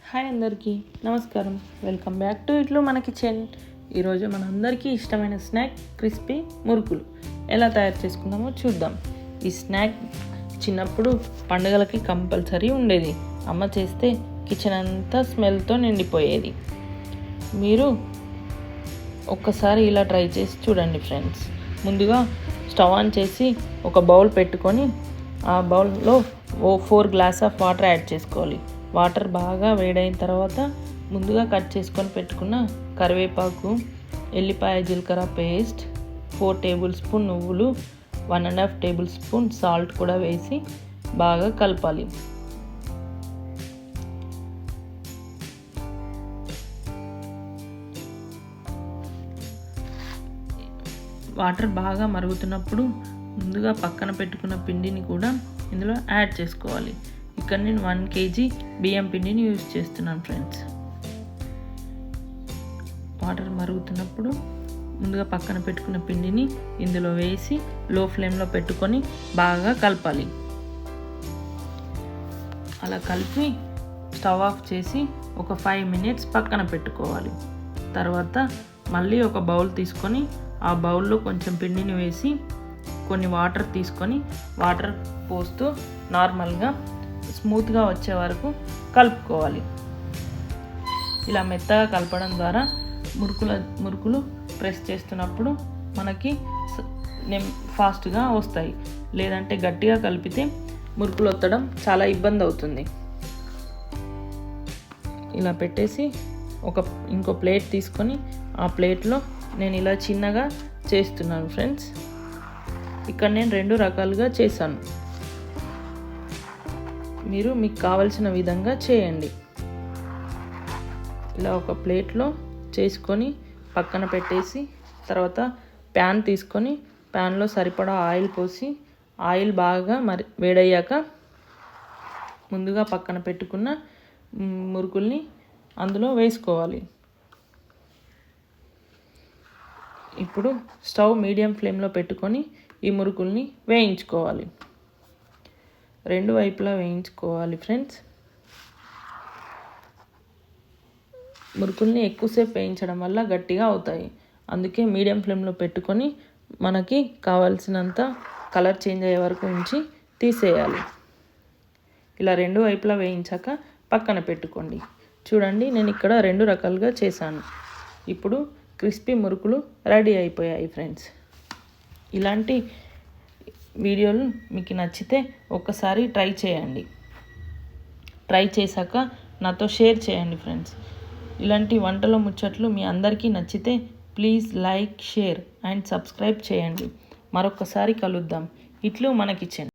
Hi అందరికీ నమస్కారం. Welcome back to ఇట్లు మన కిచెన్. ఈరోజు మనందరికీ ఇష్టమైన స్నాక్ క్రిస్పీ మురుకులు ఎలా తయారు చేసుకుందామో చూద్దాం. ఈ స్నాక్ చిన్నప్పుడు పండుగలకి కంపల్సరీ ఉండేది. అమ్మ చేస్తే కిచెన్ అంతా స్మెల్తో నిండిపోయేది. మీరు ఒక్కసారి ఇలా ట్రై చేసి చూడండి ఫ్రెండ్స్. ముందుగా స్టవ్ ఆన్ చేసి ఒక బౌల్ పెట్టుకొని ఆ బౌల్లో 4 గ్లాస్ ఆఫ్ వాటర్ యాడ్ చేసుకోవాలి. వాటర్ బాగా వేడైన తర్వాత ముందుగా కట్ చేసుకొని పెట్టుకున్న కరివేపాకు, ఎల్లిపాయ జీలకర్ర పేస్ట్, 4 టేబుల్ స్పూన్ నువ్వులు, 1.5 టేబుల్ స్పూన్ సాల్ట్ కూడా వేసి బాగా కలపాలి. వాటర్ బాగా మరుగుతున్నప్పుడు ముందుగా పక్కన పెట్టుకున్న పిండిని కూడా ఇందులో యాడ్ చేసుకోవాలి. ఇక్కడ నేను 1 kg బియ్యం పిండిని యూజ్ చేస్తున్నాను ఫ్రెండ్స్. వాటర్ మరుగుతున్నప్పుడు ముందుగా పక్కన పెట్టుకున్న పిండిని ఇందులో వేసి లో ఫ్లేమ్లో పెట్టుకొని బాగా కలపాలి. అలా కలిపి స్టవ్ ఆఫ్ చేసి ఒక 5 మినిట్స్ పక్కన పెట్టుకోవాలి. తర్వాత మళ్ళీ ఒక బౌల్ తీసుకొని ఆ బౌల్లో కొంచెం పిండిని వేసి కొన్ని వాటర్ తీసుకొని వాటర్ పోస్తూ నార్మల్గా స్మూత్గా వచ్చే వరకు కలుపుకోవాలి. ఇలా మెత్తగా కలపడం ద్వారా మురుకులు ప్రెస్ చేస్తున్నప్పుడు మనకి ఫాస్ట్గా వస్తాయి. లేదంటే గట్టిగా కలిపితే మురుకులు ఒత్తడం చాలా ఇబ్బంది అవుతుంది. ఇలా పెట్టేసి ఇంకో ప్లేట్ తీసుకొని ఆ ప్లేట్లో నేను ఇలా చిన్నగా చేస్తున్నాను ఫ్రెండ్స్. ఇక్కడ నేను 2 రకాలుగా చేశాను. మీరు మీకు కావలసిన విధంగా చేయండి. ఇలా ఒక ప్లేట్లో చేసుకొని పక్కన పెట్టేసి తర్వాత ప్యాన్ తీసుకొని ప్యాన్లో సరిపడా ఆయిల్ పోసి ఆయిల్ బాగా వేడయ్యాక ముందుగా పక్కన పెట్టుకున్న మురుకుల్ని అందులో వేసుకోవాలి. ఇప్పుడు స్టవ్ మీడియం ఫ్లేమ్లో పెట్టుకొని ఈ మురుకుల్ని వేయించుకోవాలి. 2 వైపులా వేయించుకోవాలి ఫ్రెండ్స్. మురుకుల్ని ఎక్కువసేపు వేయించడం వల్ల గట్టిగా అవుతాయి. అందుకే మీడియం ఫ్లేమ్లో పెట్టుకొని మనకి కావాల్సినంత కలర్ చేంజ్ అయ్యే వరకు ఉంచి తీసేయాలి. ఇలా 2 వైపులా వేయించాక పక్కన పెట్టుకోండి. చూడండి, నేను ఇక్కడ 2 రకాలుగా చేశాను. ఇప్పుడు క్రిస్పీ మురుకులు రెడీ అయిపోయాయి ఫ్రెండ్స్. ఇలాంటి వీడియోలు మీకు నచ్చితే ఒక్కసారి ట్రై చేయండి. ట్రై చేశాక నాతో షేర్ చేయండి ఫ్రెండ్స్. ఇలాంటి వంటల ముచ్చట్లు మీ అందరికీ నచ్చితే please like, share and subscribe చేయండి. మరొకసారి కలుద్దాం. ఇట్లు మన కిచెన్.